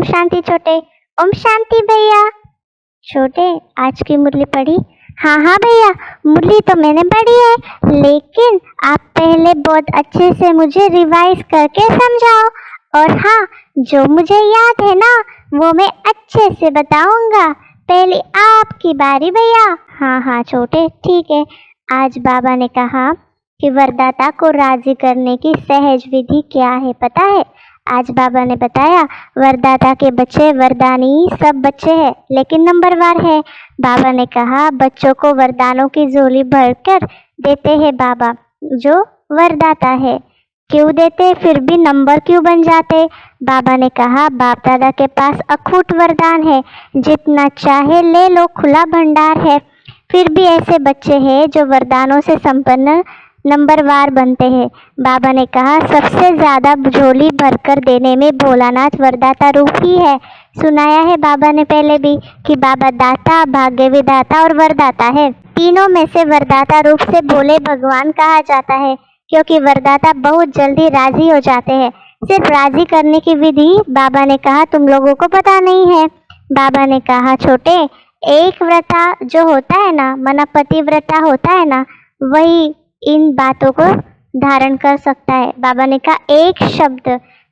शांति छोटे। ओम शांति भैया। छोटे, आज की मुरली पढ़ी? हाँ हाँ भैया, मुरली तो मैंने पढ़ी है, लेकिन आप पहले बहुत अच्छे से मुझे रिवाइज करके समझाओ। और हाँ, जो मुझे याद है ना, वो मैं अच्छे से बताऊंगा। पहले आपकी बारी भैया। हाँ हाँ छोटे, ठीक है। आज बाबा ने कहा कि वरदाता को राजी करने की सहज विधि क्या है, पता है? आज बाबा ने बताया वरदाता के बच्चे वरदानी सब बच्चे हैं, लेकिन नंबरवार है। बाबा ने कहा बच्चों को वरदानों की झोली भरकर देते हैं बाबा, जो वरदाता है। क्यों देते, फिर भी नंबर क्यों बन जाते? बाबा ने कहा बाप दादा के पास अखूट वरदान है, जितना चाहे ले लो, खुला भंडार है। फिर भी ऐसे बच्चे हैं जो वरदानों से संपन्न नंबरवार बनते हैं। बाबा ने कहा सबसे ज्यादा झोली भरकर देने में भोलानाथ वरदाता रूप ही है। सुनाया है बाबा ने पहले भी कि बाबा दाता, भाग्य विधाता और वरदाता है। तीनों में से वरदाता रूप से भोले भगवान कहा जाता है, क्योंकि वरदाता बहुत जल्दी राजी हो जाते हैं। सिर्फ राजी करने की विधि बाबा ने कहा तुम लोगों को पता नहीं है। बाबा ने कहा छोटे, एक व्रता जो होता है ना, मना पतिव्रता होता है ना, वही इन बातों को धारण कर सकता है। बाबा ने कहा एक शब्द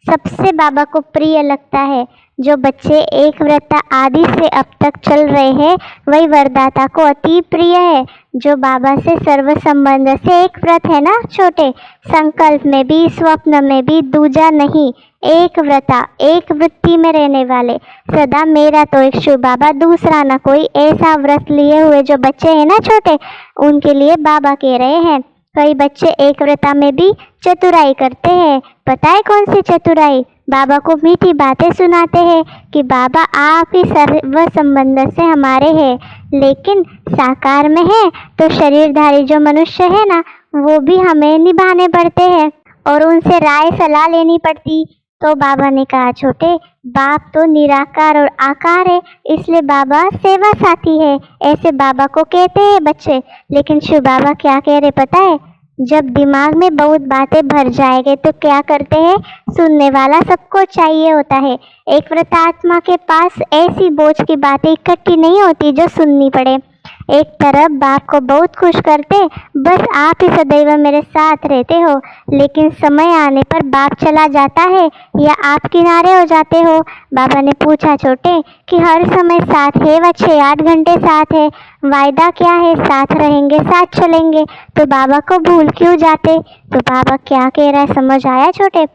सबसे बाबा को प्रिय लगता है। जो बच्चे एक व्रता आदि से अब तक चल रहे हैं, वही वरदाता को अति प्रिय है। जो बाबा से सर्व संबंध से एक व्रत है ना छोटे, संकल्प में भी स्वप्न में भी दूजा नहीं, एक व्रता, एक वृत्ति में रहने वाले, सदा मेरा तो एक शिव बाबा, दूसरा न कोई, ऐसा व्रत लिए हुए जो बच्चे हैं ना छोटे, उनके लिए बाबा कह रहे हैं। कई बच्चे एक व्रता में भी चतुराई करते हैं। पता है कौन सी चतुराई? बाबा को मीठी बातें सुनाते हैं कि बाबा आप ही सर्व संबंध से हमारे हैं, लेकिन साकार में है तो शरीरधारी जो मनुष्य है ना, वो भी हमें निभाने पड़ते हैं और उनसे राय सलाह लेनी पड़ती। तो बाबा ने कहा छोटे, बाप तो निराकार और आकार है, इसलिए बाबा सेवा साथी है, ऐसे बाबा को कहते हैं बच्चे। लेकिन शिव बाबा क्या कह रहे पता है? जब दिमाग में बहुत बातें भर जाएंगे तो क्या करते हैं? सुनने वाला सबको चाहिए होता है। एक व्रतात्मा के पास ऐसी बोझ की बातें इकट्ठी नहीं होती जो सुननी पड़े। एक तरफ बाप को बहुत खुश करते, बस आप ही सदैव मेरे साथ रहते हो, लेकिन समय आने पर बाप चला जाता है या आप किनारे हो जाते हो। बाबा ने पूछा छोटे कि हर समय साथ है व 6-8 घंटे साथ है, वायदा क्या है? साथ रहेंगे, साथ चलेंगे, तो बाबा को भूल क्यों जाते? तो बाबा क्या कह रहा है समझ आया छोटे?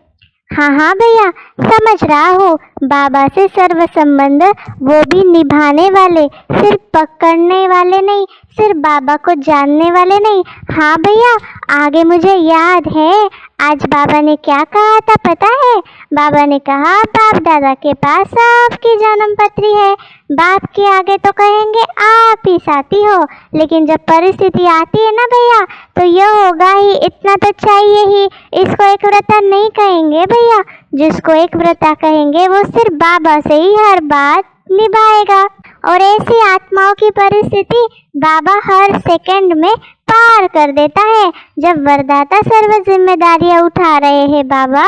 हाँ हाँ भैया, समझ रहा हूँ। बाबा से सर्व संबंध, वो भी निभाने वाले, सिर्फ पकड़ने वाले नहीं, सिर्फ बाबा को जानने वाले नहीं। हाँ भैया, आगे मुझे याद है आज बाबा ने क्या कहा था पता है? बाबा ने कहा बाप दादा के पास आपकी जन्म पत्री है, बाप के आगे तो कहेंगे आप ही साथी हो, लेकिन जब परिस्थिति आती है ना भैया, तो यह होगा ही, इतना तो चाहिए ही। इसको एक व्रता नहीं कहेंगे भैया, जिसको एक व्रता कहेंगे वो सिर्फ बाबा से ही हर बात निभाएगा। और ऐसी आत्माओं की परिस्थिति बाबा हर सेकंड में पार कर देता है। जब वरदाता सर्व जिम्मेदारियां उठा रहे हैं बाबा,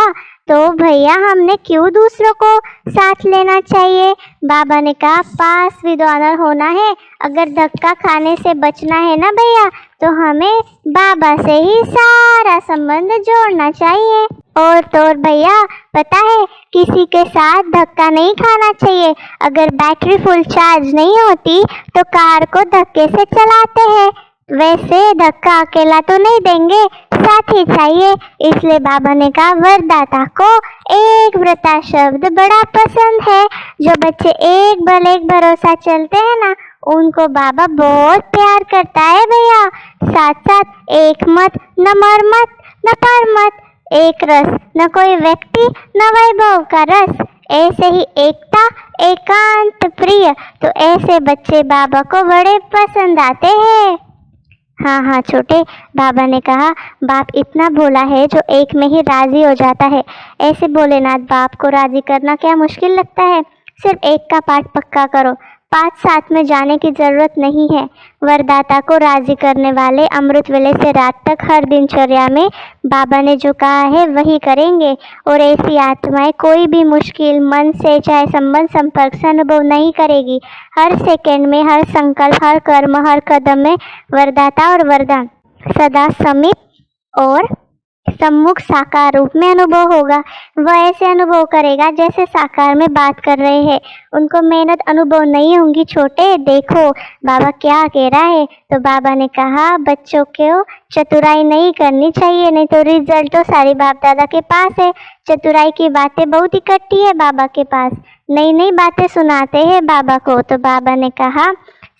तो भैया हमने क्यों दूसरों को साथ लेना चाहिए? बाबा ने कहा पास विद ऑनर होना है। अगर धक्का खाने से बचना है ना भैया, तो हमें बाबा से ही सारा संबंध जोड़ना चाहिए। और तो और भैया, पता है किसी के साथ धक्का नहीं खाना चाहिए। अगर बैटरी फुल चार्ज नहीं होती तो कार को धक्के से चलाते हैं, वैसे धक्का अकेला तो नहीं देंगे, साथी चाहिए। इसलिए बाबा ने कहा वरदाता को एक व्रता शब्द बड़ा पसंद है। जो बच्चे एक बल एक भरोसा चलते हैं ना, उनको बाबा बहुत प्यार करता है भैया। साथ साथ एक मत, न मर मत, न पर मत, एक रस, न कोई व्यक्ति, न वैभव का रस, ऐसे ही एकता, एकांत प्रिय। तो ऐसे बच्चे बाबा को बड़े पसंद आते हैं। हाँ हाँ छोटे, बाबा ने कहा बाप इतना भोला है जो एक में ही राजी हो जाता है। ऐसे भोलेनाथ बाप को राजी करना क्या मुश्किल लगता है? सिर्फ एक का पाठ पक्का करो, पास साथ में जाने की जरूरत नहीं है। वरदाता को राजी करने वाले अमृत वेले से रात तक हर दिनचर्या में बाबा ने जो कहा है वही करेंगे, और ऐसी आत्माएं कोई भी मुश्किल मन से चाहे संबंध संपर्क से अनुभव नहीं करेगी। हर सेकंड में, हर संकल्प, हर कर्म, हर कदम में वरदाता और वरदान सदा समीप और सम्मुख साकार रूप में अनुभव होगा। वह ऐसे अनुभव करेगा जैसे साकार में बात कर रहे हैं। उनको मेहनत अनुभव नहीं होंगी। छोटे देखो बाबा क्या कह रहा है। तो बाबा ने कहा बच्चों को चतुराई नहीं करनी चाहिए, नहीं तो रिजल्ट तो सारी बाप दादा के पास है। चतुराई की बातें बहुत इकट्ठी है बाबा के पास, नई नई बातें सुनाते हैं बाबा को। तो बाबा ने कहा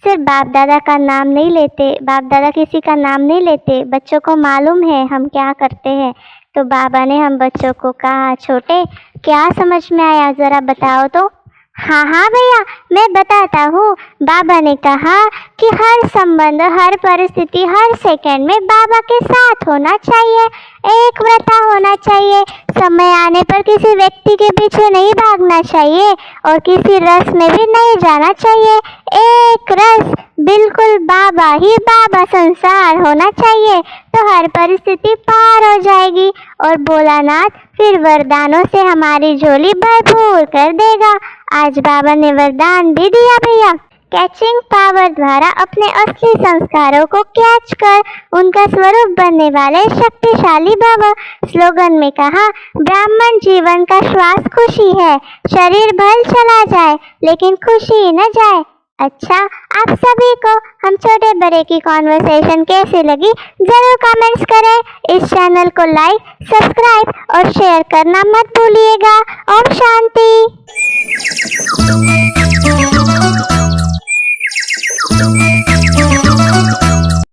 सिर्फ बाप दादा का नाम नहीं लेते, बाप दादा किसी का नाम नहीं लेते, बच्चों को मालूम है हम क्या करते हैं। तो बाबा ने हम बच्चों को कहा छोटे क्या समझ में आया जरा बताओ तो। हाँ हाँ भैया मैं बताता हूँ। बाबा ने कहा कि हर संबंध, हर परिस्थिति, हर सेकंड में बाबा के साथ होना चाहिए, एक व्रता होना चाहिए। समय आने पर किसी व्यक्ति के पीछे नहीं भागना चाहिए और किसी रस में भी नहीं जाना चाहिए। एक रस बिल्कुल बाबा ही बाबा संसार होना चाहिए, तो हर परिस्थिति पार हो जाएगी और भोलानाथ फिर वरदानों से हमारी झोली भरपूर कर देगा। आज बाबा ने वरदान भी दिया भैया। कैचिंग पावर द्वारा अपने असली संस्कारों को कैच कर उनका स्वरूप बनने वाले शक्तिशाली भव। स्लोगन में कहा ब्राह्मण जीवन का श्वास खुशी है, शरीर भल चला जाए लेकिन खुशी न जाए। अच्छा, आप सभी को हम छोटे बड़े की कॉन्वर्सेशन कैसी लगी जरूर कमेंट्स करें। इस चैनल को लाइक, सब्सक्राइब और शेयर करना मत भूलिएगा। ओम शांति।